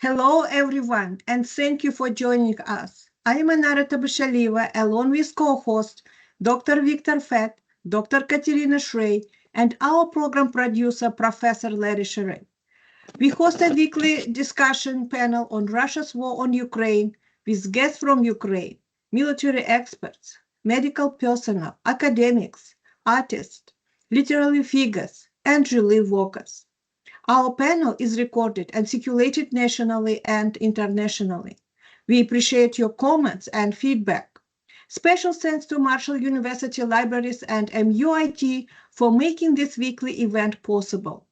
Hello, everyone, and thank you for joining us. I am Anara Tabashaliva, along with co-host Dr. Victor Fett, Dr. Katerina Shrey, and our program producer, Professor Larry Sherry. We host a weekly discussion panel on Russia's war on Ukraine with guests from Ukraine, military experts, medical personnel, academics, artists, literary figures, and relief workers. Our panel is recorded and circulated nationally and internationally. We appreciate your comments and feedback. Special thanks to Marshall University Libraries and MUIT for making this weekly event possible.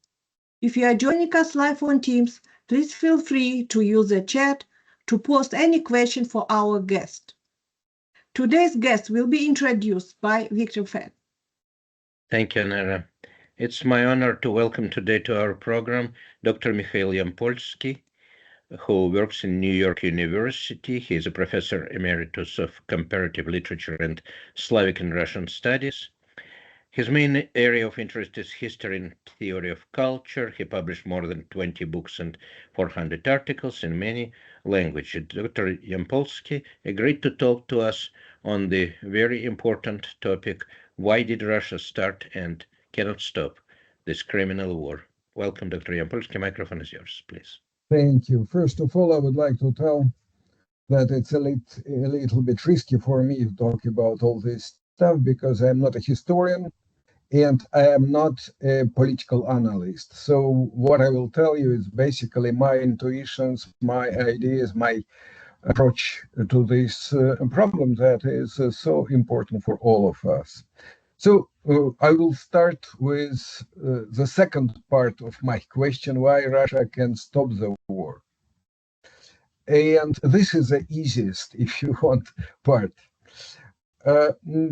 If you are joining us live on Teams, please feel free to use the chat to post any question for our guest. Today's guest will be introduced by Victor Fett. Thank you, Nara. It's my honor to welcome today to our program Dr. Mikhail Iampolski, who works in New York University. He is a professor emeritus of comparative literature and Slavic and Russian studies. His main area of interest is history and theory of culture. He published more than 20 books and 400 articles in many languages. Dr. Iampolski agreed to talk to us on the very important topic, why did Russia start and cannot stop this criminal war? Welcome, Dr. Iampolski. Microphone is yours, please. Thank you. First of all, I would like to tell that it's a little bit risky for me to talk about all this stuff because I'm not a historian and I am not a political analyst. So what I will tell you is basically my intuitions, my ideas, my approach to this problem that is so important for all of us. So I will start with the second part of my question, why Russia can stop the war. And this is the easiest, if you want, part.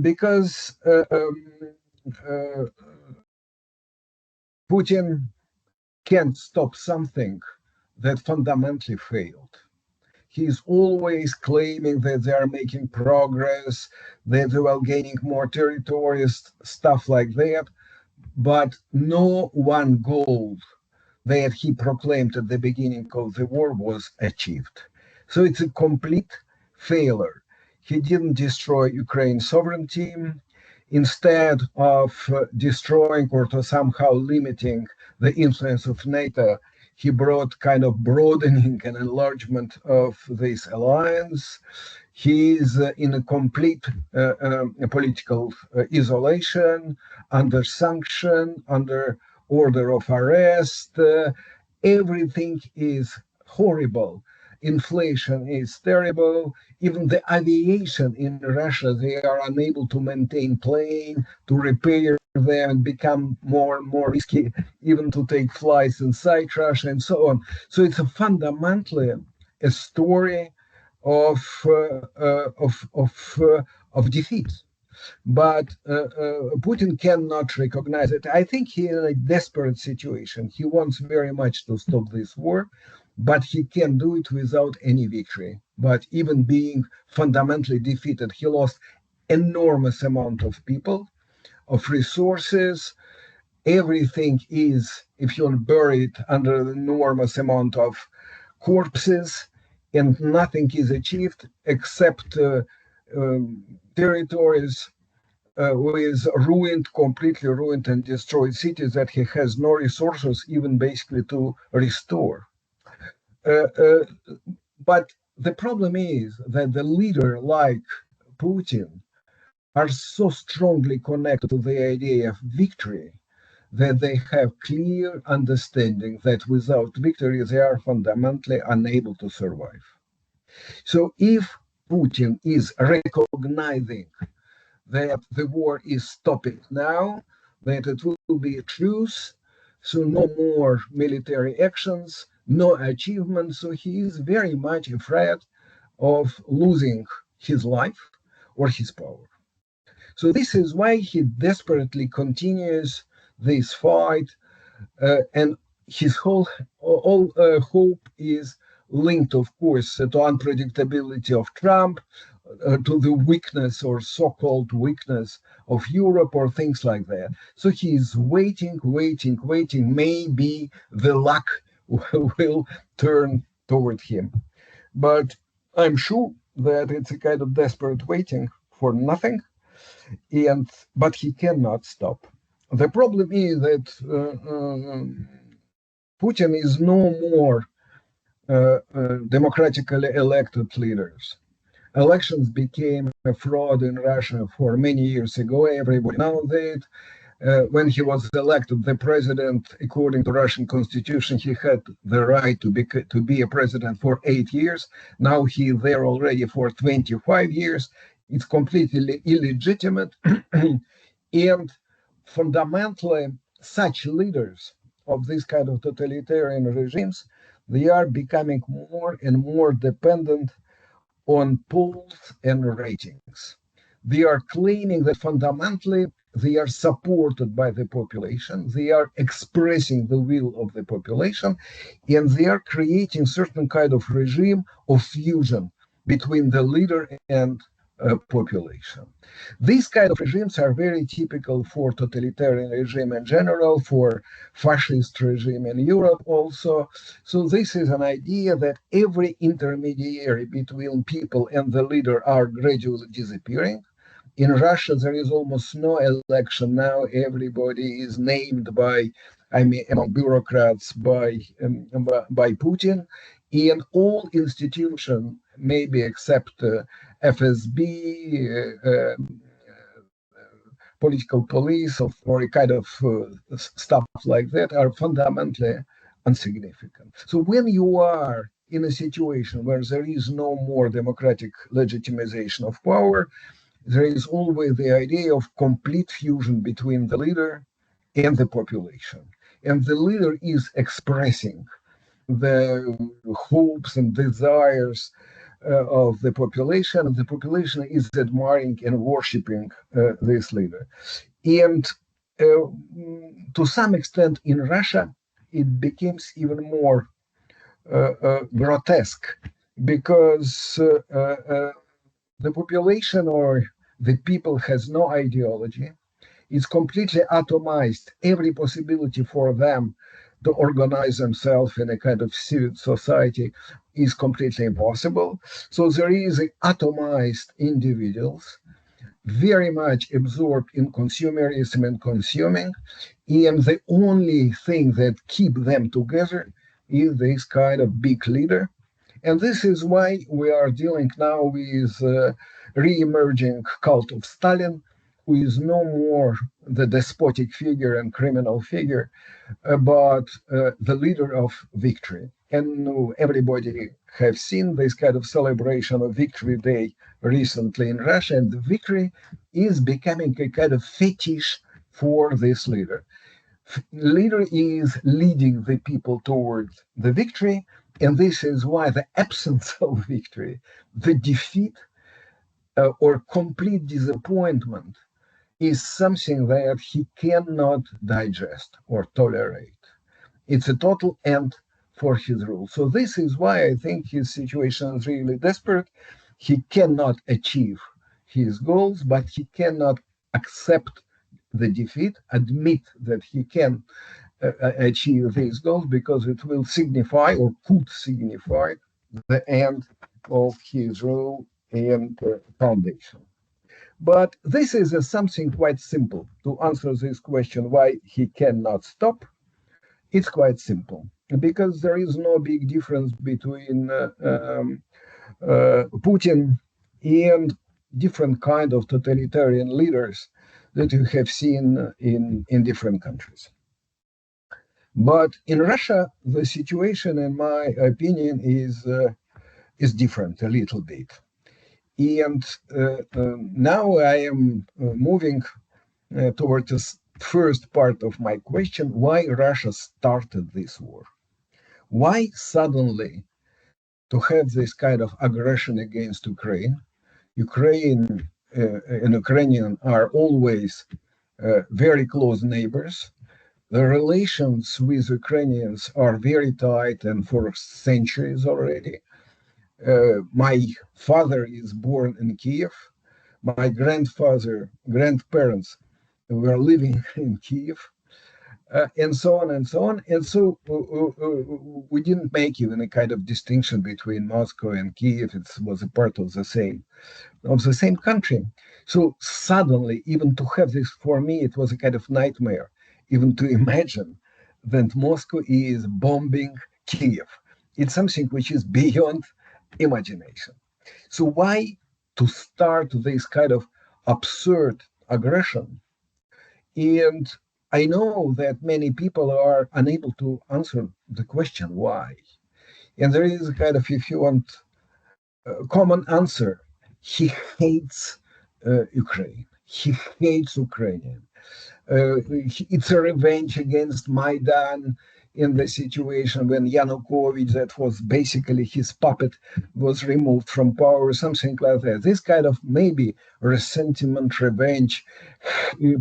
Because Putin can't stop something that fundamentally failed. He's always claiming that they are making progress, that they are gaining more territories, stuff like that. But no one goal that he proclaimed at the beginning of the war was achieved. So it's a complete failure. He didn't destroy Ukraine's sovereignty. Instead of destroying or to somehow limiting the influence of NATO, he brought kind of broadening and enlargement of this alliance. He is in a complete political isolation, under sanction, under order of arrest. Everything is horrible. Inflation is terrible. Even the aviation in Russia, they are unable to maintain plane, to repair them, and become more and more risky, even to take flights inside Russia and so on. So it's fundamentally a story of defeat. But Putin cannot recognize it. I think he is in a desperate situation. He wants very much to stop this war, but he can do it without any victory. But even being fundamentally defeated, he lost enormous amount of people, of resources. Everything is, if you're buried under an enormous amount of corpses, and nothing is achieved except territories with ruined, completely ruined and destroyed cities that he has no resources even basically to restore. But the problem is that the leader like Putin are so strongly connected to the idea of victory that they have clear understanding that without victory they are fundamentally unable to survive. So if Putin is recognizing that the war is stopping now, that it will be a truce, so no more military actions, no achievements, so he is very much afraid of losing his life or his power. So this is why he desperately continues this fight, and his whole hope is linked, of course, to unpredictability of Trump, to the weakness or so-called weakness of Europe or things like that. So he is waiting. Maybe the luck will turn toward him. But I'm sure that it's a kind of desperate waiting for nothing, but he cannot stop. The problem is that Putin is no more democratically elected leaders. Elections became a fraud in Russia for many years ago. Everybody knows that. When he was elected the president, according to Russian constitution, he had the right to be a president for 8 years. Now he is there already for 25 years. It's completely illegitimate. And fundamentally, such leaders of this kind of totalitarian regimes, they are becoming more and more dependent on polls and ratings. They are claiming that fundamentally they are supported by the population, they are expressing the will of the population, and they are creating certain kind of regime of fusion between the leader and population. These kind of regimes are very typical for totalitarian regime in general, for fascist regime in Europe also. So this is an idea that every intermediary between people and the leader are gradually disappearing. In Russia, there is almost no election now. Everybody is named by, among bureaucrats by Putin, and all institutions, maybe except FSB, political police, or a kind of stuff like that, are fundamentally insignificant. So when you are in a situation where there is no more democratic legitimization of power, there is always the idea of complete fusion between the leader and the population. And the leader is expressing the hopes and desires of the population, and the population is admiring and worshiping this leader. And to some extent in Russia, it becomes even more grotesque, because the population or the people has no ideology. It's completely atomized. Every possibility for them to organize themselves in a kind of civil society is completely impossible. So there is atomized individuals, very much absorbed in consumerism and consuming, and the only thing that keep them together is this kind of big leader. And this is why we are dealing now with re-emerging cult of Stalin, who is no more the despotic figure and criminal figure, but the leader of victory. And everybody have seen this kind of celebration of Victory Day recently in Russia, and the victory is becoming a kind of fetish for this leader. Leader is leading the people towards the victory, and this is why the absence of victory, the defeat or complete disappointment, is something that he cannot digest or tolerate. It's a total end for his rule. So this is why I think his situation is really desperate. He cannot achieve his goals, but he cannot accept the defeat, admit that he can achieve these goals, because it will signify or could signify the end of his rule and foundation. But this is something quite simple to answer this question, why he cannot stop. It's quite simple, because there is no big difference between Putin and different kind of totalitarian leaders that you have seen in different countries. But in Russia, the situation, in my opinion, is different a little bit. And now I am moving towards the first part of my question: why Russia started this war? Why suddenly to have this kind of aggression against Ukraine? Ukraine and Ukrainian are always very close neighbors. The relations with Ukrainians are very tight and for centuries already. My father is born in Kiev. My grandparents were living in Kiev. and so on and so on. And so we didn't make even a kind of distinction between Moscow and Kiev. It was a part of the same country. So suddenly, even to have this, for me, it was a kind of nightmare, even to imagine that Moscow is bombing Kiev. It's something which is beyond imagination. So why to start this kind of absurd aggression? And I know that many people are unable to answer the question why. And there is a kind of, if you want, common answer. He hates Ukraine. He hates Ukrainian. It's a revenge against Maidan in the situation when Yanukovych, that was basically his puppet, was removed from power, something like that. This kind of maybe resentment, revenge,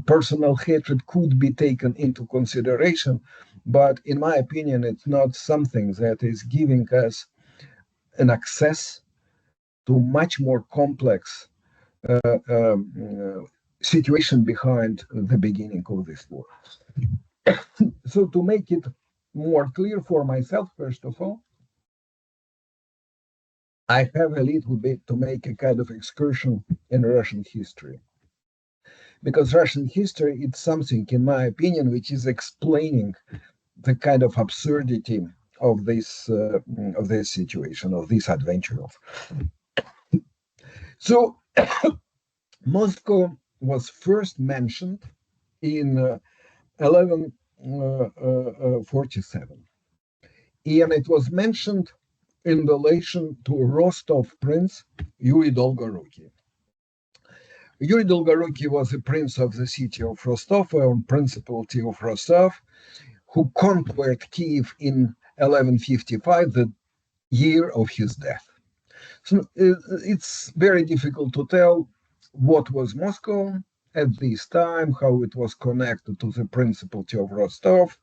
personal hatred could be taken into consideration. But in my opinion, it's not something that is giving us an access to much more complex situation behind the beginning of this war. So to make it more clear for myself, first of all, I have a little bit to make a kind of excursion in Russian history. Because Russian history, it's something, in my opinion, which is explaining the kind of absurdity of this situation, of this adventure. So Moscow was first mentioned in 1147. And it was mentioned in relation to Rostov prince Yuri Dolgoruki. Yuri Dolgoruki was a prince of the city of Rostov, or Principality of Rostov, who conquered Kiev in 1155, the year of his death. So it's very difficult to tell what was Moscow at this time, how it was connected to the Principality of Rostov.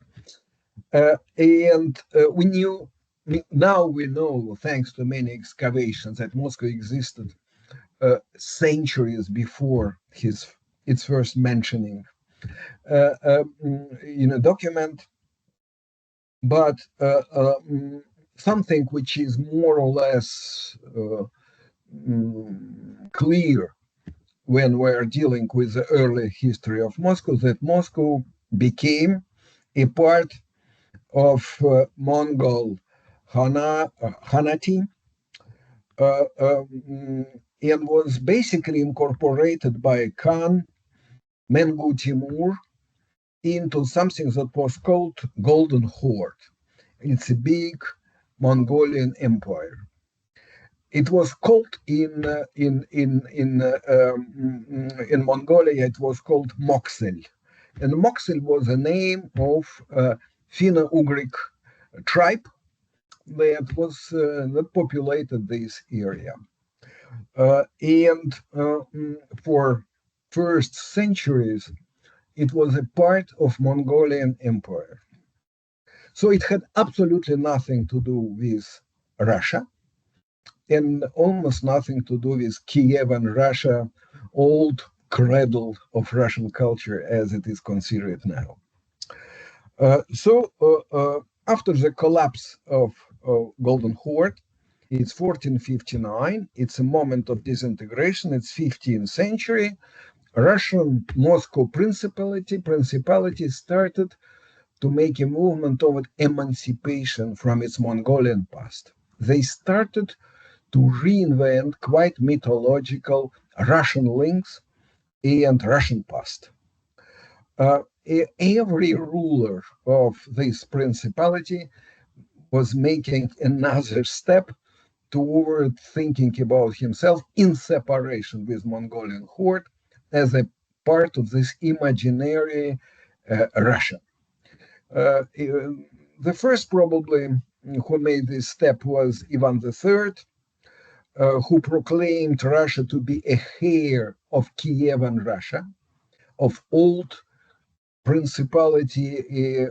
Now we know, thanks to many excavations, that Moscow existed centuries before its first mentioning in a document. But something which is more or less clear when we're dealing with the early history of Moscow, that Moscow became a part of Mongol Khanate, and was basically incorporated by Khan Mengu Timur into something that was called Golden Horde. It's a big Mongolian empire. It was called in Mongolia. It was called Moksel, and Moksel was the name of Finno-Ugric tribe that populated this area. And for first centuries, it was a part of Mongolian Empire. So it had absolutely nothing to do with Russia, and almost nothing to do with Kievan Russia, old cradle of Russian culture as it is considered now. After the collapse of Golden Horde, it's 1459, it's a moment of disintegration, it's 15th century, Russian Moscow Principality started to make a movement toward emancipation from its Mongolian past. They started to reinvent quite mythological Russian links and Russian past. Every ruler of this principality was making another step toward thinking about himself in separation with Mongolian horde as a part of this imaginary Russia. The first probably who made this step was Ivan III, who proclaimed Russia to be a heir of Kievan Russia, of old principality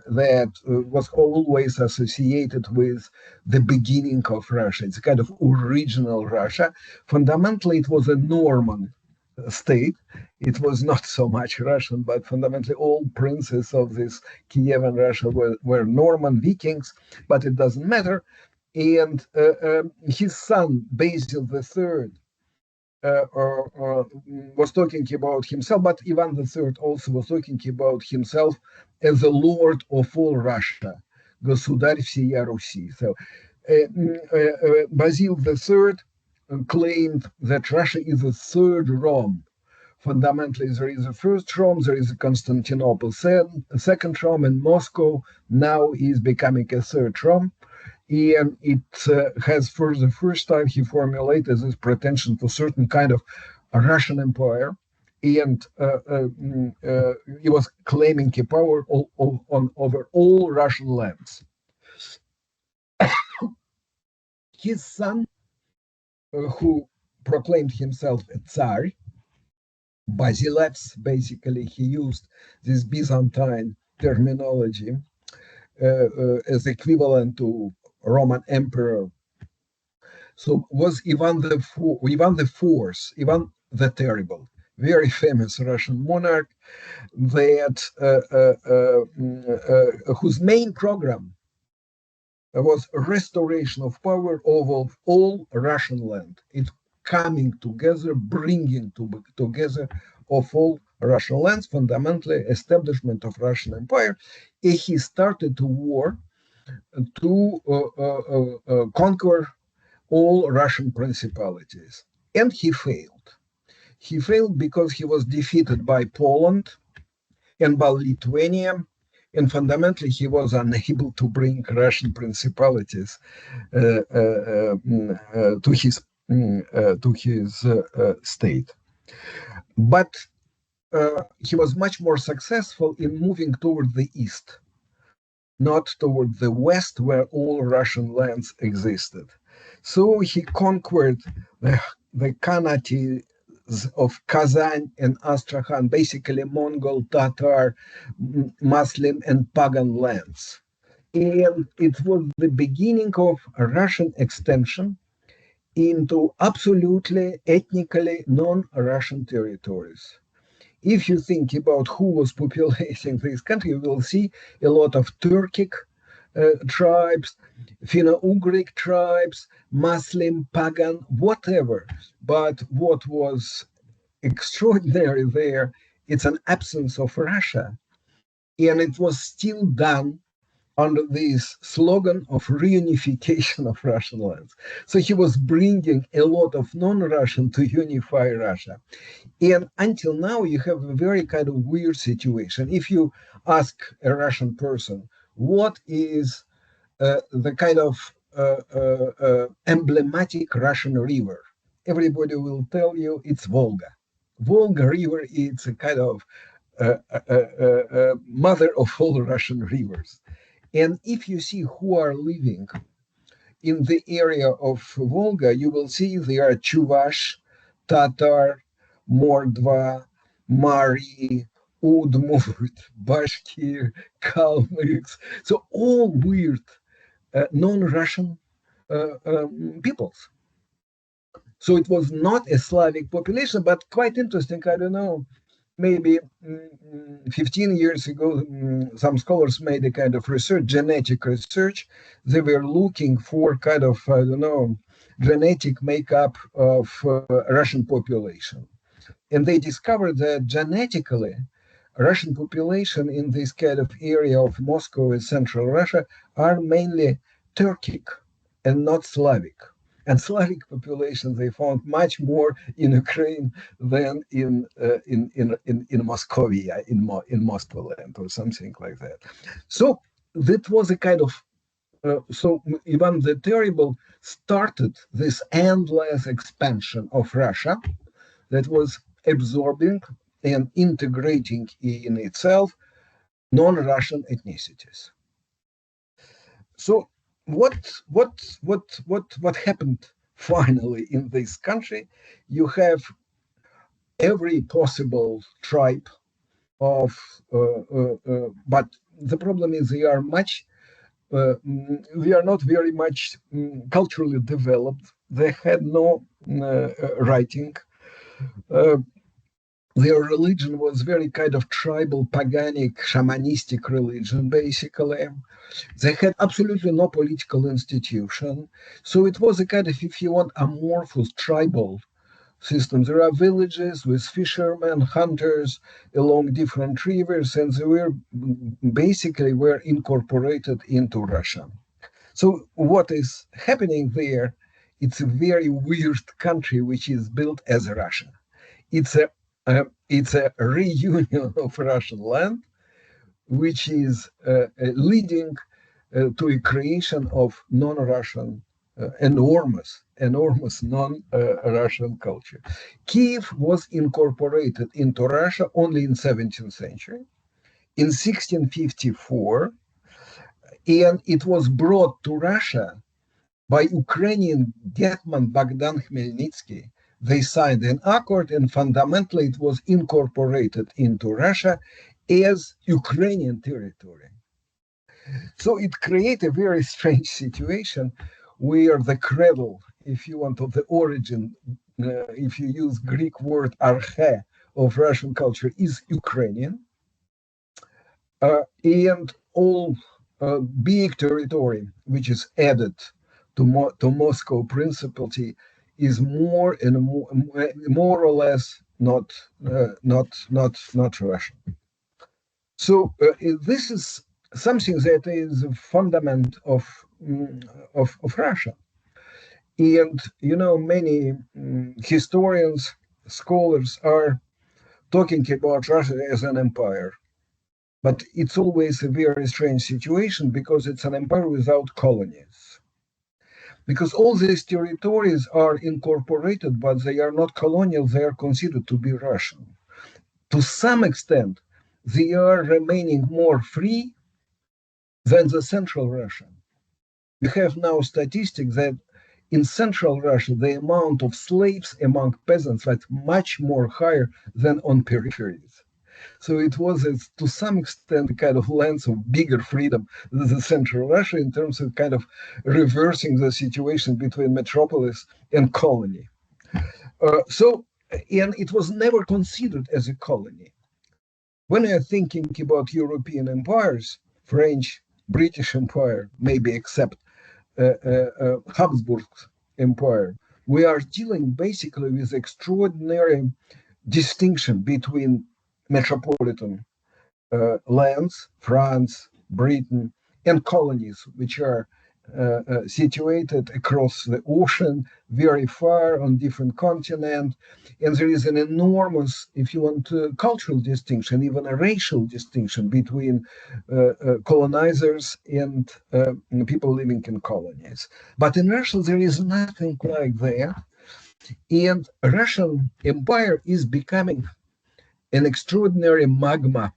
that was always associated with the beginning of Russia. It's a kind of original Russia. Fundamentally, it was a Norman state. It was not so much Russian, but fundamentally all princes of this Kievan Russia were Norman Vikings, but it doesn't matter. And his son, Basil III, was talking about himself, but Ivan III also was talking about himself as the Lord of all Russia, Государь всея Руси. So Basil III claimed that Russia is a third Rome. Fundamentally, there is a first Rome, there is a Constantinople, a second Rome, and Moscow now is becoming a third Rome. And it has, for the first time, he formulated this pretension to certain kind of a Russian empire, and he was claiming a power over all Russian lands. His son, who proclaimed himself a Tsar, Basileus, basically, he used this Byzantine terminology as equivalent to Roman emperor. So was Ivan the Fourth, Ivan the Terrible, very famous Russian monarch, that whose main program was restoration of power over all Russian land. It coming together, bringing together of all Russian lands, fundamentally establishment of Russian Empire. And he started a war to conquer all Russian principalities. And he failed. He failed because he was defeated by Poland and by Lithuania, and fundamentally he was unable to bring Russian principalities to his state. But he was much more successful in moving toward the east, not toward the west, where all Russian lands existed. So he conquered the Khanates of Kazan and Astrakhan, basically Mongol, Tatar, Muslim, and pagan lands. And it was the beginning of a Russian extension into absolutely ethnically non-Russian territories. If you think about who was populating this country, you will see a lot of Turkic tribes, Finno-Ugric tribes, Muslim, pagan, whatever. But what was extraordinary there, it's an absence of Russia. And it was still done under this slogan of reunification of Russian lands. So he was bringing a lot of non-Russian to unify Russia. And until now, you have a very kind of weird situation. If you ask a Russian person, what is the kind of emblematic Russian river? Everybody will tell you it's Volga. Volga River is a kind of mother of all Russian rivers. And if you see who are living in the area of Volga, you will see there are Chuvash, Tatar, Mordva, Mari, Udmurt, Bashkir, Kalmyks. So all weird non-Russian peoples. So it was not a Slavic population, but quite interesting. I don't know, maybe 15 years ago, some scholars made a kind of research, genetic research. They were looking for kind of, I don't know, genetic makeup of Russian population. And they discovered that genetically, Russian population in this kind of area of Moscow and Central Russia are mainly Turkic and not Slavic. And Slavic population they found much more in Ukraine than in Moscovia, in Moscow land or something like that. So that was a kind of so Ivan the Terrible started this endless expansion of Russia that was absorbing and integrating in itself non-Russian ethnicities. So what happened finally in this country? You have every possible tribe of, but the problem is they are not very much culturally developed. They had no writing. their religion was very kind of tribal, paganic, shamanistic religion, basically. They had absolutely no political institution. So it was a kind of, if you want, amorphous tribal system. There are villages with fishermen, hunters along different rivers, and they were basically were incorporated into Russia. So what is happening there? It's a very weird country which is built as Russia. It's a reunion of Russian land, which is leading to a creation of non-Russian, enormous non-Russian culture. Kiev was incorporated into Russia only in 17th century, in 1654, and it was brought to Russia by Ukrainian hetman Bogdan Khmelnytsky. They signed an accord, and fundamentally it was incorporated into Russia as Ukrainian territory. So it created a very strange situation where the cradle, if you want, of the origin, if you use Greek word arche of Russian culture, is Ukrainian. And all big territory which is added to Moscow Principality is more or less not Russian. So this is something that is a fundament of Russia, and many historians, scholars are talking about Russia as an empire. But it's always a very strange situation because it's an empire without colonies. Because all these territories are incorporated, but they are not colonial, they are considered to be Russian. To some extent, they are remaining more free than the Central Russia. We have now statistics that in Central Russia, the amount of slaves among peasants was much more higher than on peripheries. So it was, to some extent, a kind of lens of bigger freedom than the Central Russia in terms of kind of reversing the situation between metropolis and colony. And it was never considered as a colony. When I'm thinking about European empires, French, British Empire, maybe except Habsburg Empire, we are dealing basically with extraordinary distinction between metropolitan lands, France, Britain, and colonies, which are situated across the ocean, very far on different continents. And there is an enormous, if you want, cultural distinction, even a racial distinction between colonizers and people living in colonies. But in Russia, there is nothing like that. And Russian Empire is becoming an extraordinary magma,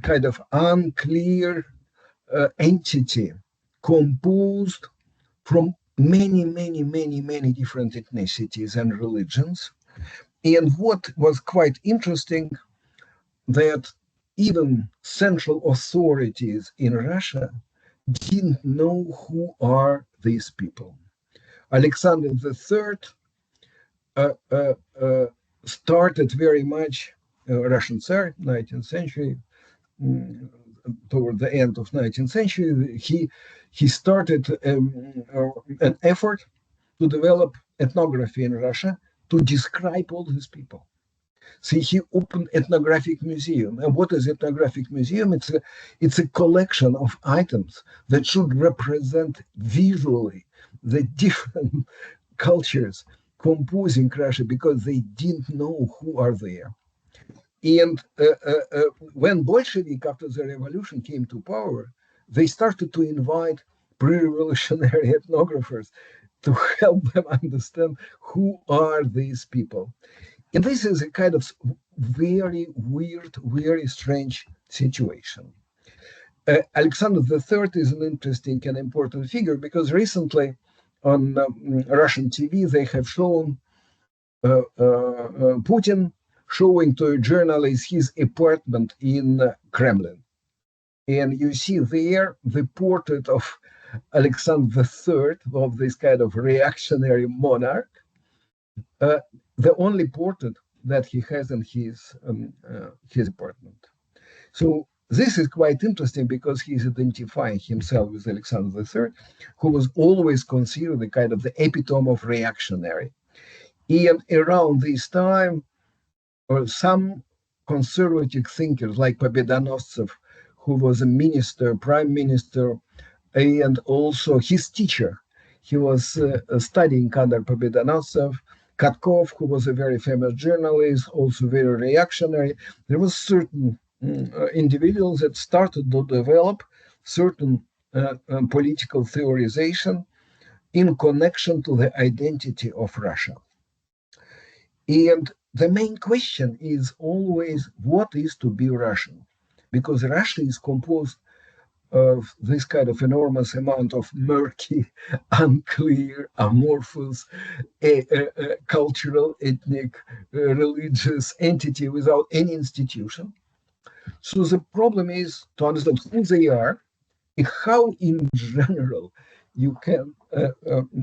kind of unclear entity composed from many different ethnicities and religions. And what was quite interesting, that even central authorities in Russia didn't know who are these people. Alexander III started very much, Russian Tsar, 19th century, toward the end of 19th century, he started an effort to develop ethnography in Russia to describe all these people. So he opened ethnographic museum. And what is ethnographic museum? It's a collection of items that should represent visually the different cultures composing Russia, because they didn't know who are there. And when Bolshevik, after the revolution, came to power, they started to invite pre-revolutionary ethnographers to help them understand who are these people. And this is a kind of very weird, very strange situation. Alexander III is an interesting and important figure, because recently on Russian TV, they have shown Putin showing to a journalist his apartment in Kremlin. And you see there the portrait of Alexander III, of this kind of reactionary monarch. The only portrait that he has in his apartment. So this is quite interesting because he's identifying himself with Alexander III, who was always considered the kind of the epitome of reactionary. And around this time, some conservative thinkers like Pobedonosov, who was a minister, prime minister, and also his teacher, he was studying under Pobedonosov, Katkov, who was a very famous journalist, also very reactionary. There was certain individuals that started to develop certain political theorization in connection to the identity of Russia. And the main question is always what is to be Russian? Because Russia is composed of this kind of enormous amount of murky, unclear, amorphous, cultural, ethnic, religious entity without any institution. So the problem is to understand who they are and how, in general, you can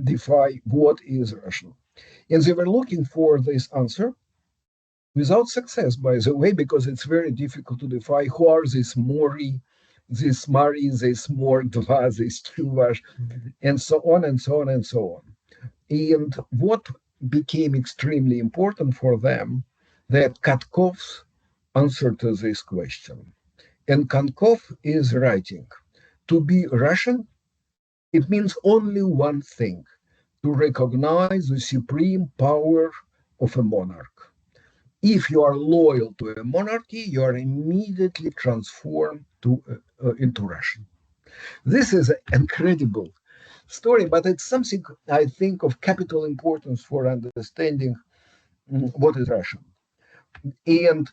define what is Russian. And they were looking for this answer without success, by the way, because it's very difficult to define who are these Mori, this Mari, this Mordva, this Chuvash, and so on and so on and so on. And what became extremely important for them, that Katkov's answer to this question. And Katkov is writing, to be Russian, it means only one thing, to recognize the supreme power of a monarch. If you are loyal to a monarchy, you are immediately transformed into Russian. This is an incredible story, but it's something I think of capital importance for understanding what is Russian. And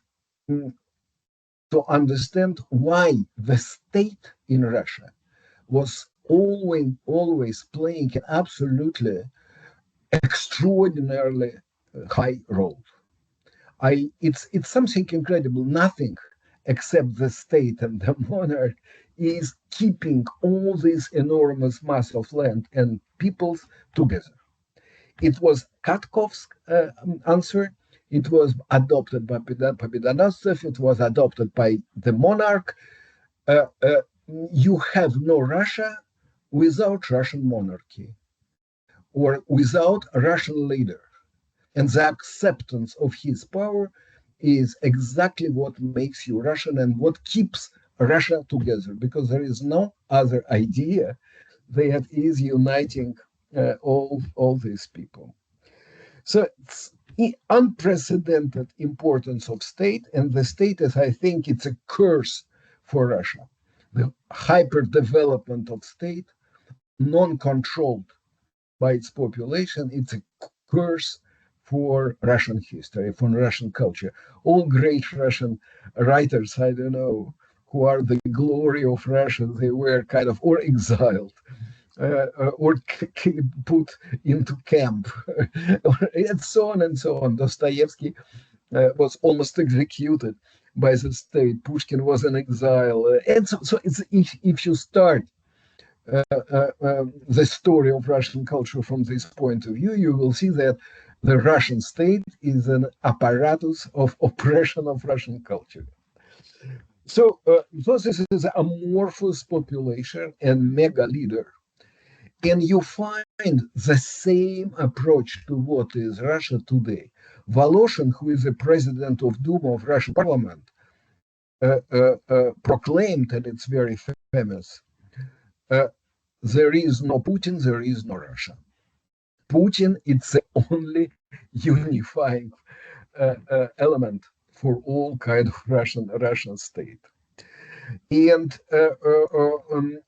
to understand why the state in Russia was always playing an absolutely extraordinarily high role. It's something incredible. Nothing except the state and the monarch is keeping all this enormous mass of land and peoples together. It was Katkov's answer. It was adopted by Pobedonosov. It was adopted by the monarch. You have no Russia without Russian monarchy or without a Russian leader. And the acceptance of his power is exactly what makes you Russian and what keeps Russia together, because there is no other idea that is uniting all these people. So it's unprecedented importance of state, and the state, as I think, it's a curse for Russia. The hyper development of state, non-controlled by its population, it's a curse for Russian history, for Russian culture. All great Russian writers, I don't know, who are the glory of Russia, they were kind of or exiled or put into camp, and so on and so on. Dostoevsky was almost executed by the state. Pushkin was in exile. And so it's, if you start the story of Russian culture from this point of view, you will see that the Russian state is an apparatus of oppression of Russian culture. So this is an amorphous population and mega leader. And you find the same approach to what is Russia today. Voloshin, who is the president of Duma of Russian parliament, proclaimed, and it's very famous, there is no Putin, there is no Russia. Putin, it's the only unifying element for all kind of Russian state. And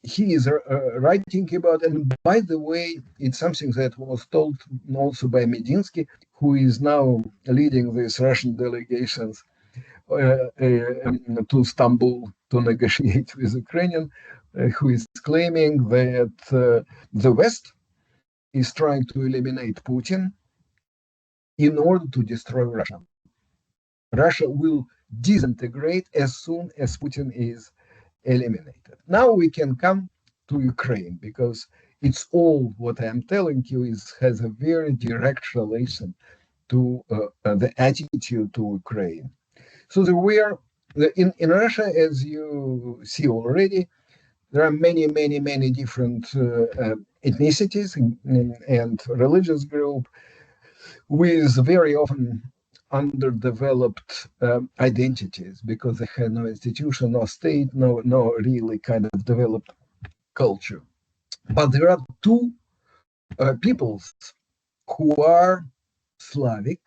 he is writing about, and by the way, it's something that was told also by Medinsky, who is now leading these Russian delegations to Istanbul to negotiate with Ukrainian, who is claiming that the West is trying to eliminate Putin in order to destroy Russia. Russia will disintegrate as soon as Putin is eliminated. Now we can come to Ukraine, because it's all what I'm telling you has a very direct relation to the attitude to Ukraine. So there were, in Russia, as you see already, there are many different ethnicities and religious groups with very often underdeveloped identities because they had no institution, no state, no really kind of developed culture. But there are two peoples who are Slavic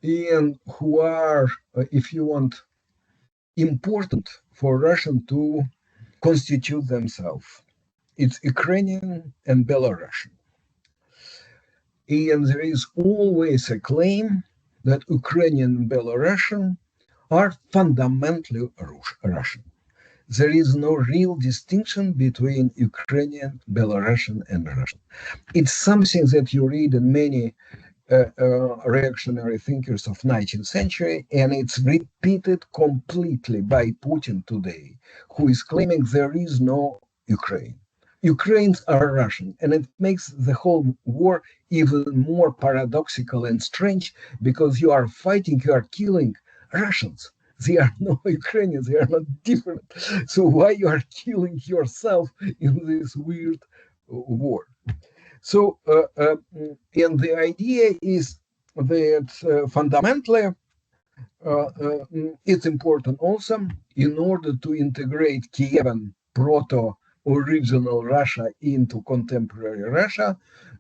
and who are, if you want, important for Russian to constitute themselves. It's Ukrainian and Belarusian. And there is always a claim that Ukrainian and Belarusian are fundamentally Russian. There is no real distinction between Ukrainian, Belarusian, and Russian. It's something that you read in many reactionary thinkers of 19th century, and it's repeated completely by Putin today, who is claiming there is no Ukraine. Ukrainians are Russian, and it makes the whole war even more paradoxical and strange because you are fighting, you are killing Russians. They are no Ukrainians, they are not different. So why you are killing yourself in this weird war? So, and the idea is that fundamentally, it's important also in order to integrate Kievan proto-original Russia into contemporary Russia,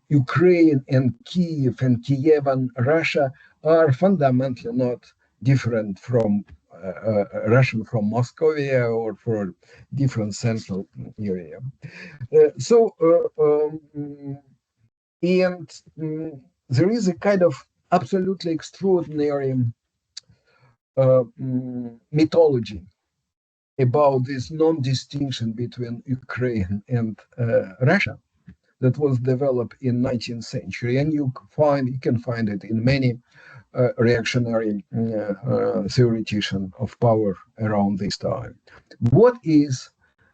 Ukraine and Kiev and Kievan Russia are fundamentally not different from Russian from Moscovia or for different central area. And there is a kind of absolutely extraordinary mythology about this non-distinction between Ukraine and Russia that was developed in 19th century, and you can find it in many reactionary theoreticians of power around this time. What is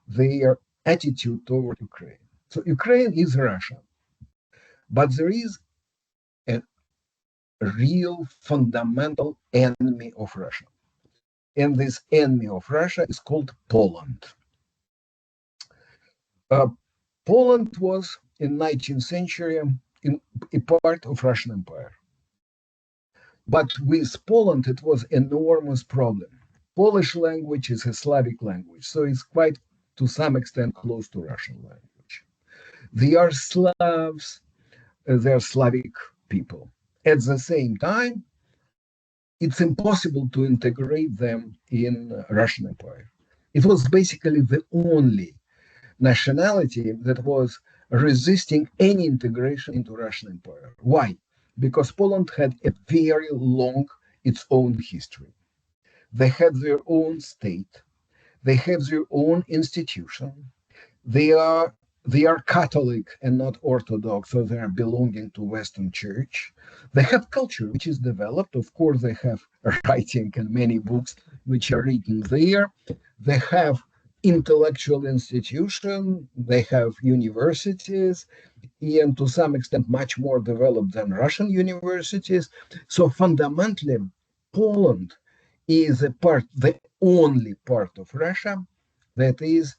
their attitude toward Ukraine? So Ukraine is Russia, but there is a real fundamental enemy of Russia. And this enemy of Russia is called Poland. Poland was in 19th century a part of Russian Empire. But with Poland, it was an enormous problem. Polish language is a Slavic language, so it's quite, to some extent, close to Russian language. They are Slavs, they are Slavic people. At the same time, it's impossible to integrate them in Russian Empire. It was basically the only nationality that was resisting any integration into Russian Empire. Why? Because Poland had a very long, its own history. They had their own state. They have their own institution. They are Catholic and not Orthodox, so they are belonging to Western Church. They have culture, which is developed. Of course, they have writing and many books which are written there. They have intellectual institution. They have universities, and to some extent much more developed than Russian universities. So fundamentally, Poland is the only part of Russia that is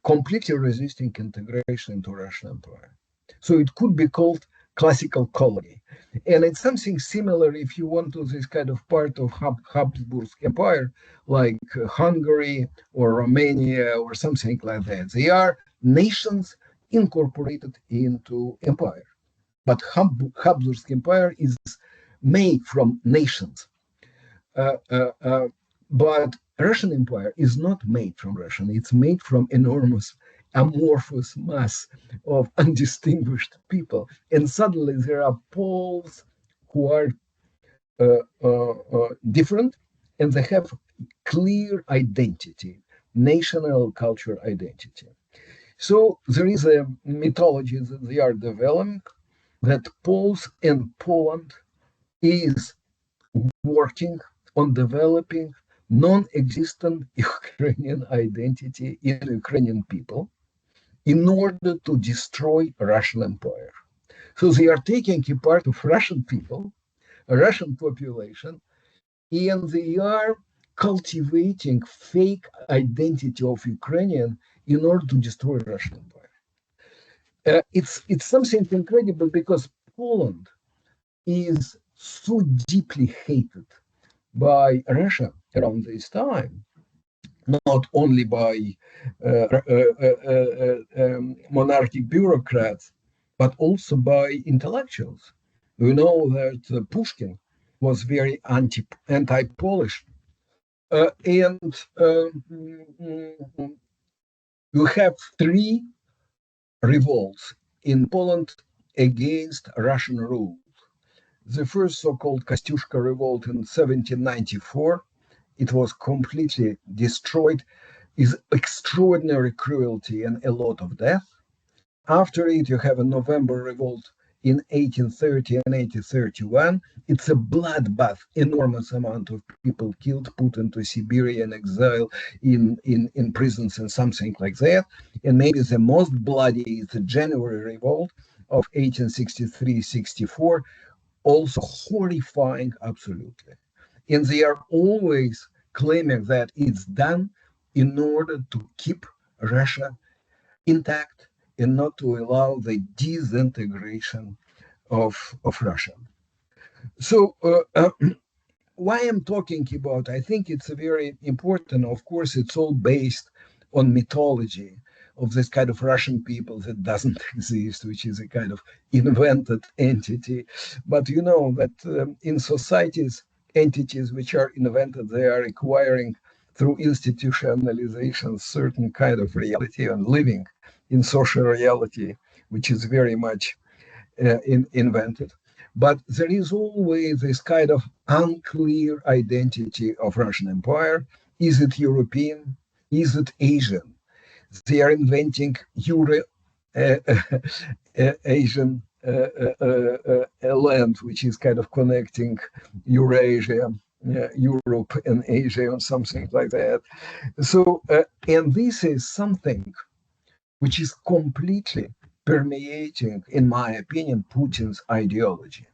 completely resisting integration into Russian Empire. So it could be called classical colony. And it's something similar, if you want, to this kind of part of Habsburg Empire, like Hungary or Romania or something like that. They are nations incorporated into empire. But Habsburg Empire is made from nations. But Russian Empire is not made from Russian. It's made from enormous amorphous mass of undistinguished people. And suddenly there are Poles who are different, and they have clear identity, national culture identity. So there is a mythology that they are developing that Poles and Poland is working on developing non-existent Ukrainian identity in Ukrainian people in order to destroy Russian Empire. So they are taking a part of Russian people, a Russian population, and they are cultivating fake identity of Ukrainian in order to destroy Russian Empire. It's something incredible because Poland is so deeply hated by Russia around this time, not only by monarchic bureaucrats, but also by intellectuals. We know that Pushkin was very anti-Polish. And you have three revolts in Poland against Russian rule. The first so-called Kostyushka revolt in 1794, it was completely destroyed, is extraordinary cruelty and a lot of death. After it, you have a November revolt in 1830 and 1831. It's a bloodbath, enormous amount of people killed, put into Siberian exile, in prisons and something like that. And maybe the most bloody is the January revolt of 1863-64, also horrifying, absolutely. And they are always claiming that it's done in order to keep Russia intact and not to allow the disintegration of Russia. So why I'm talking about, I think it's a very important, of course, it's all based on mythology of this kind of Russian people that doesn't exist, which is a kind of invented entity. But you know that in societies, entities which are invented, they are acquiring through institutionalization certain kind of reality and living in social reality, which is very much invented. But there is always this kind of unclear identity of Russian Empire. Is it European? Is it Asian? They are inventing Asian land, which is kind of connecting Eurasia, Europe and Asia, or something like that. So, and this is something which is completely permeating, in my opinion, Putin's ideology.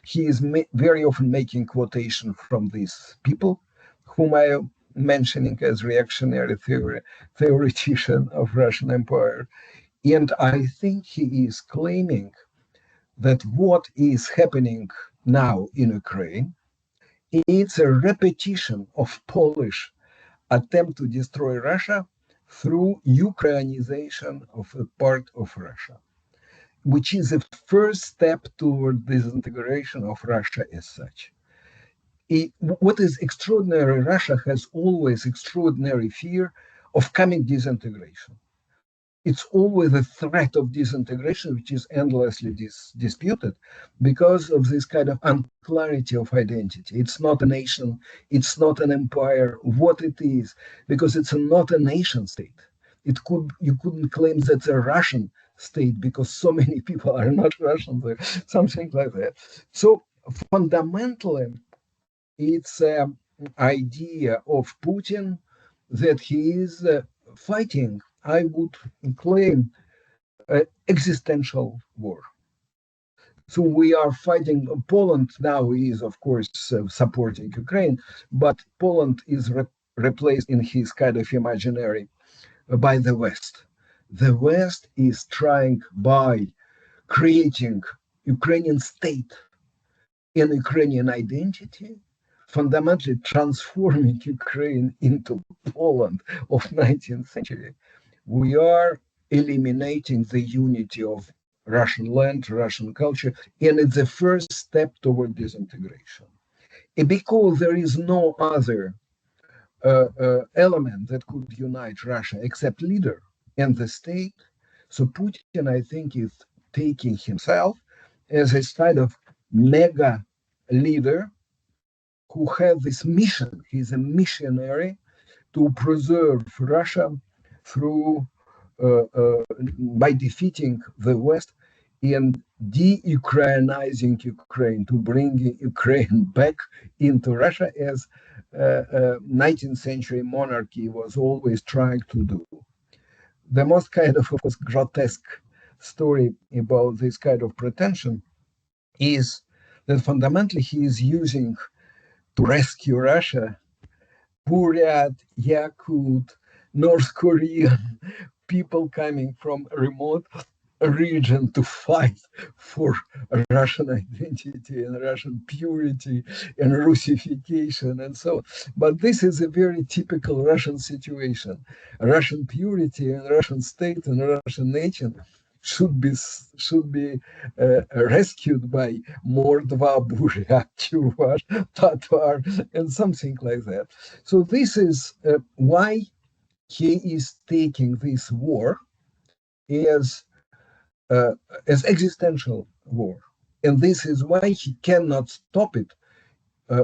He is very often making quotation from these people, whom I am mentioning as reactionary theoretician of Russian Empire. And I think he is claiming that what is happening now in Ukraine, it's a repetition of Polish attempt to destroy Russia through Ukrainization of a part of Russia, which is the first step toward disintegration of Russia as such. What is extraordinary, Russia has always extraordinary fear of coming disintegration. It's always a threat of disintegration, which is endlessly disputed because of this kind of unclarity of identity. It's not a nation, it's not an empire, what it is, because it's not a nation state. You couldn't claim that it's a Russian state because so many people are not Russian there, something like that. So fundamentally, it's an idea of Putin that he is fighting, I would claim, existential war. So we are fighting. Poland now is, of course, supporting Ukraine, but Poland is replaced in his kind of imaginary by the West. The West is trying by creating Ukrainian state and Ukrainian identity, fundamentally transforming Ukraine into Poland of 19th century. We are eliminating the unity of Russian land, Russian culture, and it's the first step toward disintegration. And because there is no other element that could unite Russia except leader and the state, so Putin, I think, is taking himself as a kind of mega leader who has this mission. He's a missionary to preserve Russia through by defeating the West and de-Ukrainizing Ukraine, to bring Ukraine back into Russia as 19th century monarchy was always trying to do. The most kind of course, grotesque story about this kind of pretension is that fundamentally he is using to rescue Russia Buryat, Yakut, North Korean people coming from remote region to fight for Russian identity and Russian purity and Russification and so on. But this is a very typical Russian situation. Russian purity and Russian state and Russian nation should be rescued by Mordva, Buryat, Chuvash, Tatar, and something like that. So this is why he is taking this war as existential war. And this is why he cannot stop it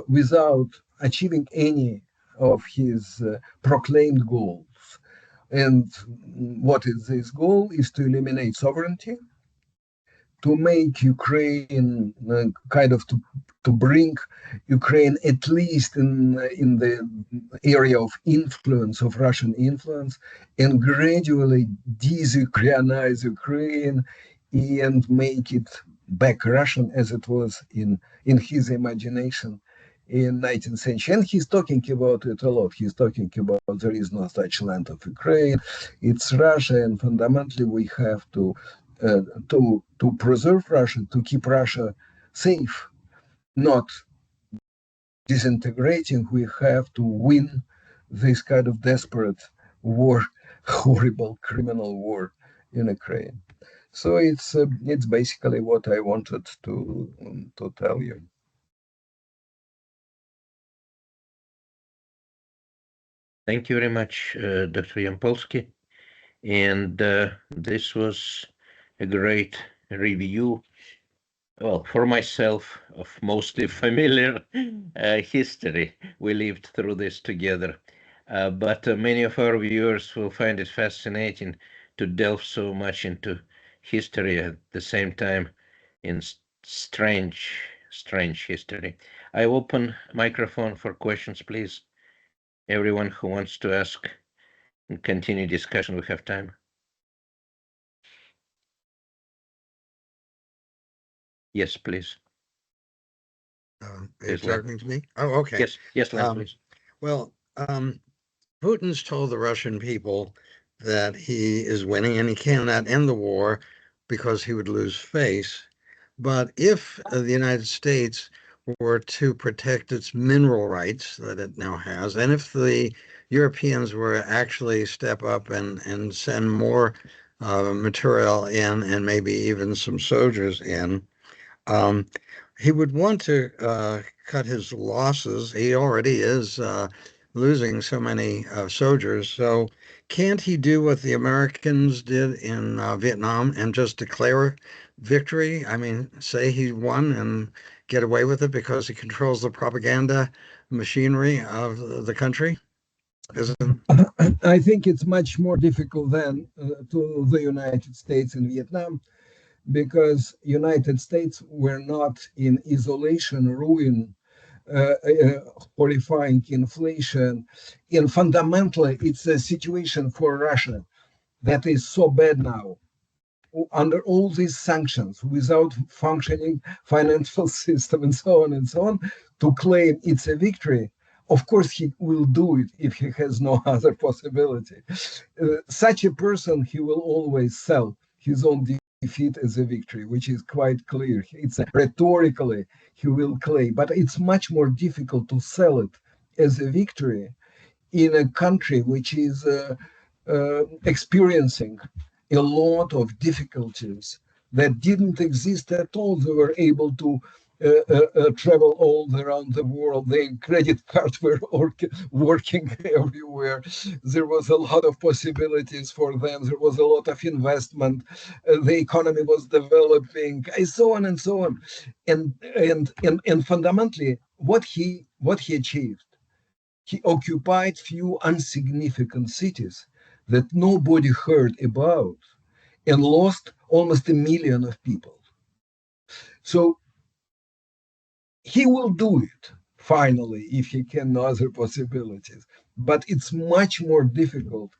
without achieving any of his proclaimed goals. And what is this goal? Is to eliminate sovereignty, to make Ukraine to bring Ukraine at least in the area of influence, of Russian influence, and gradually de-Ukrainize Ukraine and make it back Russian as it was in his imagination in 19th century. And he's talking about it a lot. He's talking about there is no such land of Ukraine, it's Russia, and fundamentally we have to preserve Russia, to keep Russia safe, not disintegrating. We have to win this kind of desperate war, horrible criminal war in Ukraine. So it's basically what I wanted to tell you. Thank you very much, Dr. Iampolski. And this was a great review, well, for myself, of mostly familiar history. We lived through this together. But many of our viewers will find it fascinating to delve so much into history at the same time in strange history. I open microphone for questions, please. Everyone who wants to ask and continue discussion, we have time. Yes, please. Are you Yes, Len. talking to me? Oh, okay. Yes, Len, please. Well, Putin's told the Russian people that he is winning and he cannot end the war because he would lose face. But if the United States were to protect its mineral rights that it now has, and if the Europeans were to actually step up and send more material in and maybe even some soldiers in, he would want to cut his losses. He already is losing so many soldiers. So can't he do what the Americans did in Vietnam and just declare victory? I mean, say he won and get away with it because he controls the propaganda machinery of the country? I think it's much more difficult than to the United States in Vietnam, because United States were not in isolation, ruin, horrifying inflation. And fundamentally, it's a situation for Russia that is so bad now, under all these sanctions, without functioning financial system and so on, to claim it's a victory. Of course, he will do it if he has no other possibility. Such a person, he will always sell his own defeat as a victory, which is quite clear. It's rhetorically he will claim, but it's much more difficult to sell it as a victory in a country which is experiencing a lot of difficulties that didn't exist at all. They were able to travel all around the world. Their credit cards were working everywhere. There was a lot of possibilities for them. There was a lot of investment. The economy was developing, and so on and so on. And fundamentally, what he achieved, he occupied few insignificant cities that nobody heard about and lost almost 1 million of people. So he will do it finally if he can know other possibilities, but it's much more difficult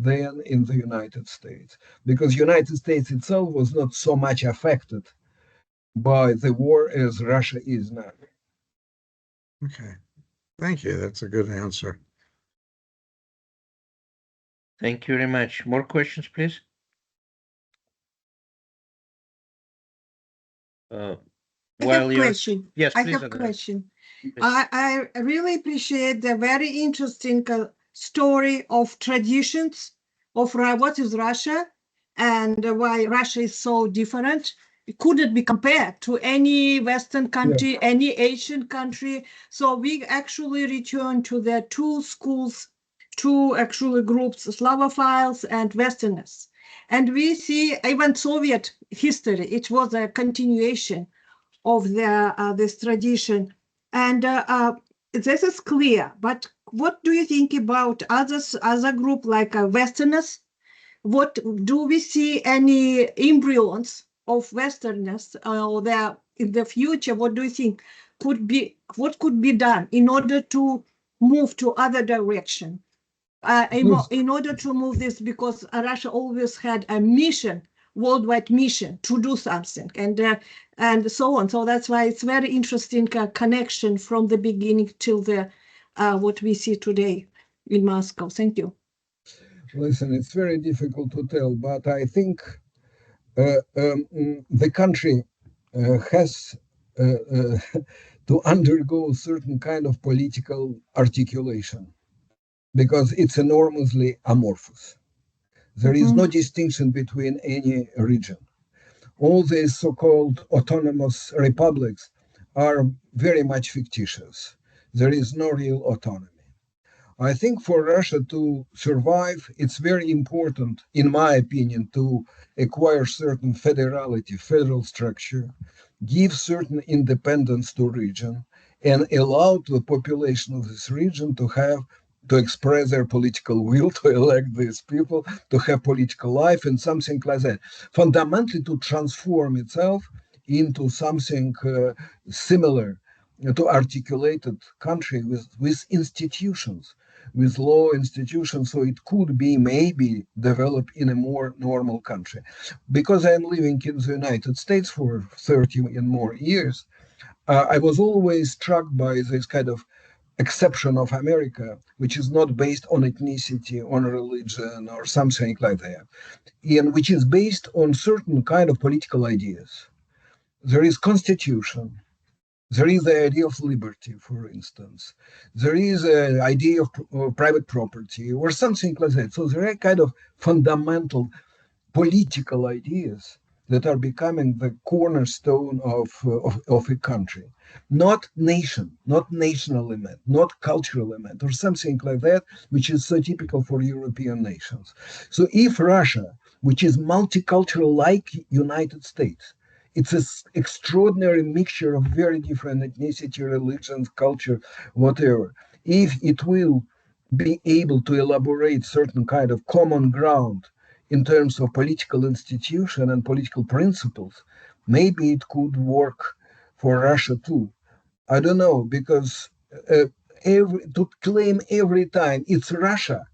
than in the United States, because United States itself was not so much affected by the war as Russia is now. Okay. Thank you. That's a good answer. Thank you very much. More questions, please? I While have you're... question. Yes, I please, have Andrea. question. Please. I really appreciate the very interesting story of traditions of what is Russia and why Russia is so different. It couldn't be compared to any Western country, any Asian country. So we actually return to the two schools, two actually groups, Slavophiles and Westerners. And we see even Soviet history, it was a continuation of this tradition. And this is clear, but what do you think about other group like Westerners? What do we see any embryons of Westerners or in the future? What do you think what could be done in order to move to other direction? In order to move this, because Russia always had a mission, worldwide mission to do something, and so on. So that's why it's very interesting connection from the beginning till the what we see today in Moscow. Thank you. Listen, it's very difficult to tell, but I think the country has to undergo certain kind of political articulation, because it's enormously amorphous. There is no distinction between any region. All these so-called autonomous republics are very much fictitious. There is no real autonomy. I think for Russia to survive, it's very important, in my opinion, to acquire certain federality, federal structure, give certain independence to region, and allow the population of this region to express their political will, to elect these people, to have political life and something like that. Fundamentally, to transform itself into something similar to articulated country with institutions, with law institutions, so it could be maybe developed in a more normal country. Because I'm living in the United States for 30 and more years, I was always struck by this kind of exception of America, which is not based on ethnicity, on religion, or something like that, and which is based on certain kind of political ideas. There is constitution. There is the idea of liberty, for instance. There is an idea of private property or something like that. So there are kind of fundamental political ideas that are becoming the cornerstone of a country. Not nation, not national element, not cultural element, or something like that, which is so typical for European nations. So if Russia, which is multicultural like United States, it's an extraordinary mixture of very different ethnicity, religions, culture, whatever. If it will be able to elaborate certain kind of common ground in terms of political institution and political principles, maybe it could work for Russia too. I don't know, because to claim every time it's Russia,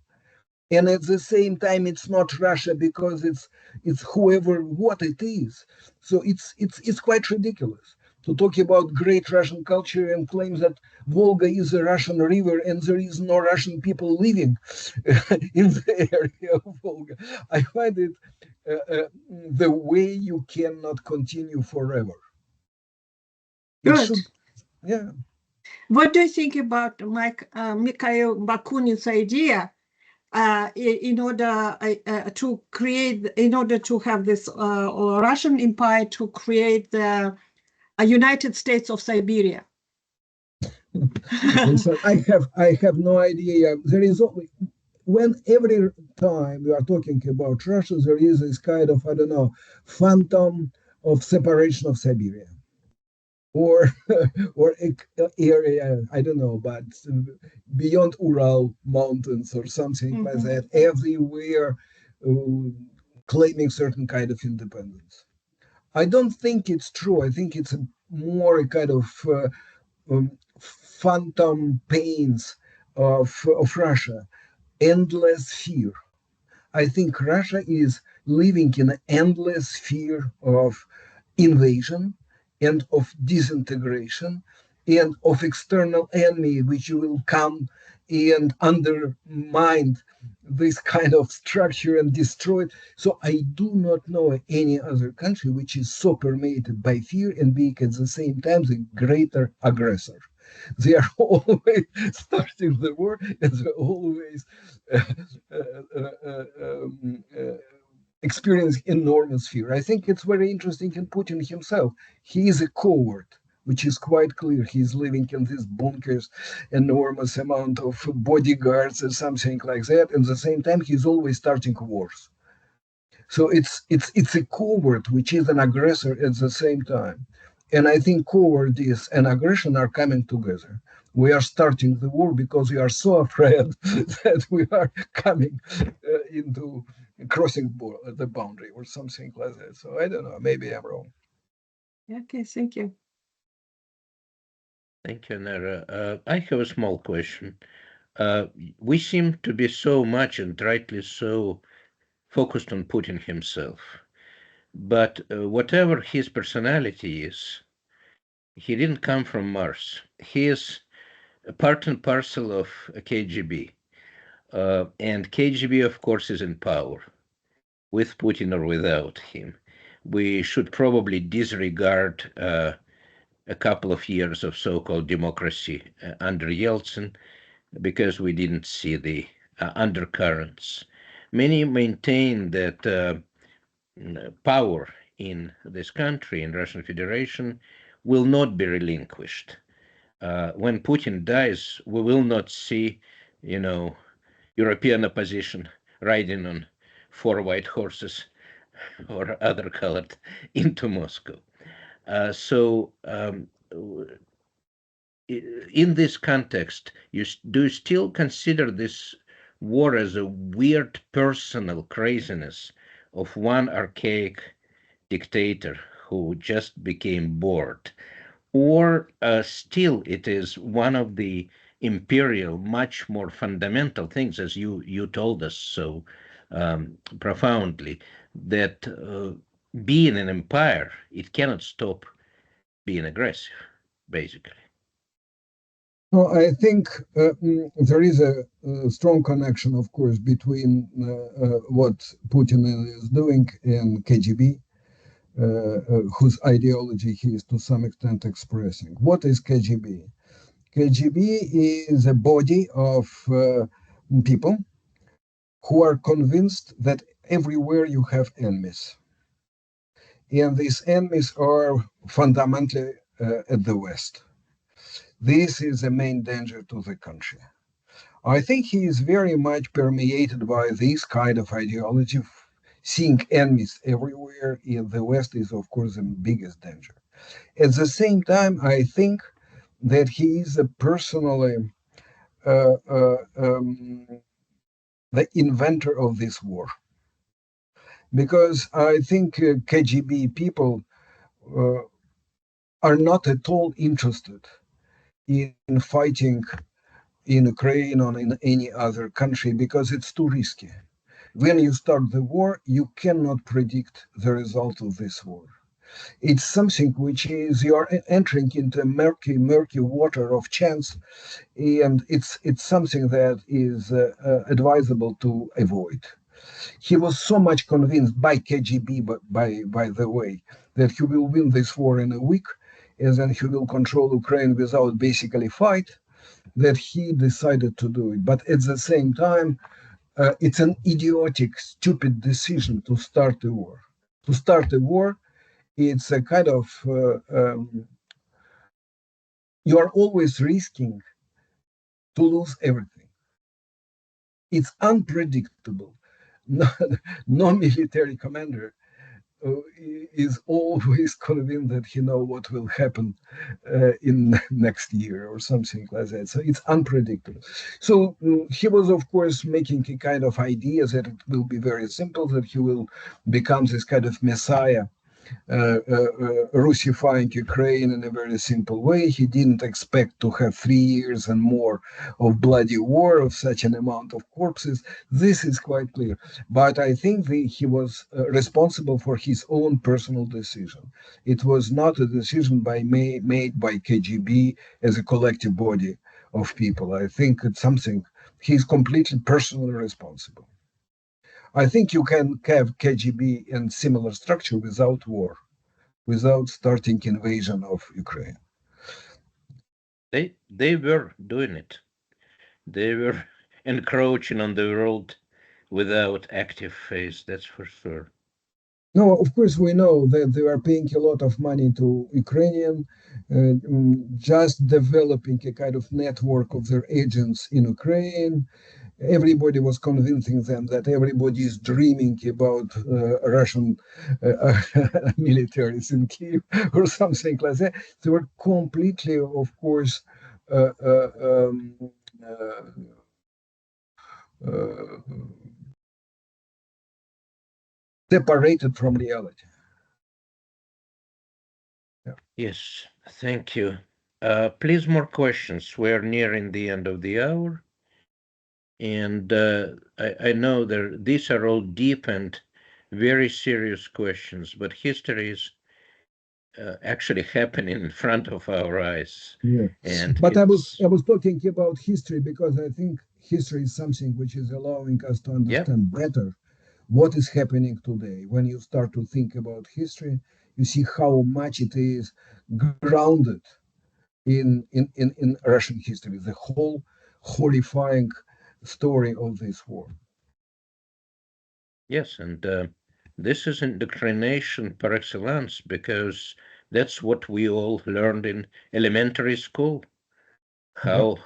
and at the same time it's not Russia because it's whoever what it is. So it's quite ridiculous to talk about great Russian culture and claim that Volga is a Russian river and there is no Russian people living in the area of Volga. I find it the way you cannot continue forever. Good. Yeah. What do you think about Mikhail Bakunin's idea in order to create, in order to have this Russian Empire to create a United States of Siberia? So I have no idea. There is only, when every time we are talking about Russia, there is this kind of, I don't know, phantom of separation of Siberia, or area, I don't know, but beyond Ural mountains or something like that, everywhere claiming certain kind of independence. I don't think it's true. I think it's more a kind of phantom pains of Russia, endless fear, I think Russia is living in an endless fear of invasion and of disintegration and of external enemy, which will come and undermine this kind of structure and destroy it. So I do not know any other country which is so permeated by fear and being at the same time the greater aggressor. They are always starting the war, and they're always experiencing enormous fear. I think it's very interesting in Putin himself. He is a coward, which is quite clear. He's living in these bunkers, enormous amount of bodyguards or something like that. At the same time, he's always starting wars. So it's a coward, which is an aggressor at the same time. And I think cowardice and aggression are coming together. We are starting the war because we are so afraid that we are coming into crossing the boundary or something like that. So I don't know, maybe I'm wrong. Okay, thank you. Thank you, Nara. I have a small question. We seem to be so much, and rightly so, focused on Putin himself. But whatever his personality is, he didn't come from Mars. He is a part and parcel of a KGB. And KGB, of course, is in power, with Putin or without him. We should probably disregard a couple of years of so-called democracy under Yeltsin, because we didn't see the undercurrents. Many maintain that power in this country, in Russian Federation, will not be relinquished. When Putin dies, we will not see, European opposition riding on 4 white horses or other colored into Moscow. So in this context, do you still consider this war as a weird personal craziness of one archaic dictator who just became bored? Or still it is one of the imperial, much more fundamental things, as you told us so profoundly, that being an empire, it cannot stop being aggressive, basically. Well, I think there is a strong connection, of course, between what Putin is doing and KGB, whose ideology he is to some extent expressing. What is KGB? KGB is a body of people who are convinced that everywhere you have enemies. And these enemies are fundamentally at the West. This is the main danger to the country. I think he is very much permeated by this kind of ideology. Seeing enemies everywhere in the West is, of course, the biggest danger. At the same time, I think that he is personally the inventor of this war. Because I think KGB people are not at all interested in fighting in Ukraine or in any other country because it's too risky. When you start the war, you cannot predict the result of this war. It's something which is you are entering into murky water of chance, and it's something that is advisable to avoid. He was so much convinced by KGB, by the way, that he will win this war in a week, and then he will control Ukraine without basically fight, that he decided to do it. But at the same time, it's an idiotic, stupid decision to start a war. To start a war, it's a kind of, you are always risking to lose everything. It's unpredictable. No military commander is always convinced that he knows what will happen in next year or something like that. So it's unpredictable. So he was, of course, making a kind of idea that it will be very simple, that he will become this kind of messiah Russifying Ukraine in a very simple way. He didn't expect to have 3 years and more of bloody war, of such an amount of corpses. This is quite clear. But I think he was responsible for his own personal decision. It was not a decision made by KGB as a collective body of people. I think it's something he's completely personally responsible. I think you can have KGB in similar structure without war, without starting invasion of Ukraine. They were doing it. They were encroaching on the world without active phase, that's for sure. No, of course we know that they are paying a lot of money to Ukrainian, just developing a kind of network of their agents in Ukraine. Everybody was convincing them that everybody is dreaming about Russian militaries in Kiev or something like that. They were completely, of course, separated from reality. Yeah. Yes, thank you. Please, more questions. We're nearing the end of the hour. And I know these are all deep and very serious questions, but history is actually happening in front of our eyes. Yeah. And but I was talking about history because I think history is something which is allowing us to understand better what is happening today. When you start to think about history, you see how much it is grounded in Russian history, the whole horrifying story of this war. Yes, and this is indoctrination par excellence, because that's what we all learned in elementary school, how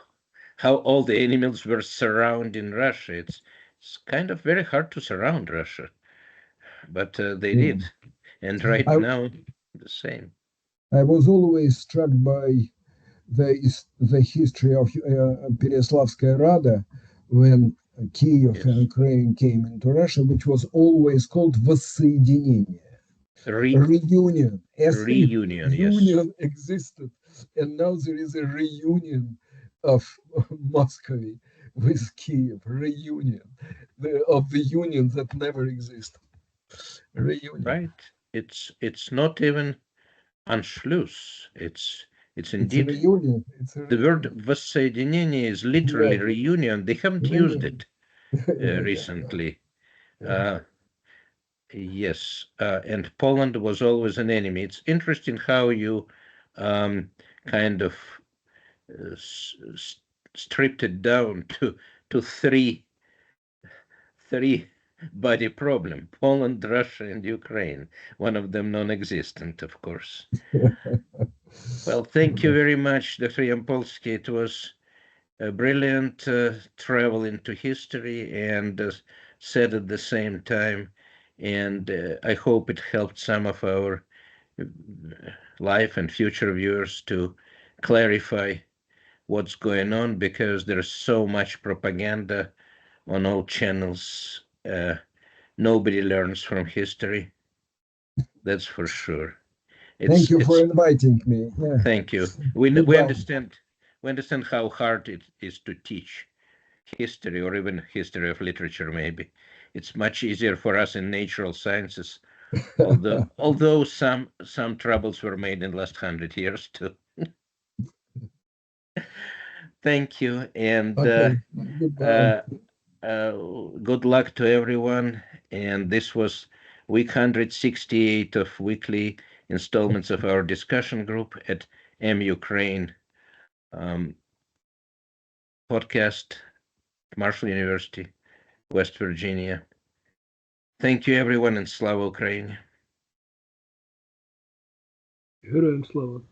all the animals were surrounding Russia. It's kind of very hard to surround Russia, but they did. And right now, the same. I was always struck by the history of Pereyaslavskaya Rada when Kiev and Ukraine came into Russia, which was always called Воссоединение. Reunion. Reunion, Union existed, and now there is a reunion of Moscow with Kiev. Reunion of the union that never existed. Reunion. Right. It's not even Anschluss. It's indeed a reunion. The word воссоединение is literally reunion. They haven't used it recently. Yes, and Poland was always an enemy. It's interesting how you kind of stripped it down to three body problem: Poland, Russia, and Ukraine. One of them non-existent, of course. Well, thank you very much, Dr. Iampolski. It was a brilliant travel into history and said at the same time. And I hope it helped some of our life and future viewers to clarify what's going on, because there's so much propaganda on all channels. Nobody learns from history. That's for sure. Thank you for inviting me. Yeah. Thank you. We understand how hard it is to teach history, or even history of literature. Maybe it's much easier for us in natural sciences, although some troubles were made in the last 100 years too. Thank you, and good luck to everyone. And this was week 168 of weekly installments of our discussion group at MUkraine podcast, Marshall University, West Virginia. Thank you, everyone, and Slava Ukraini. Героям слава.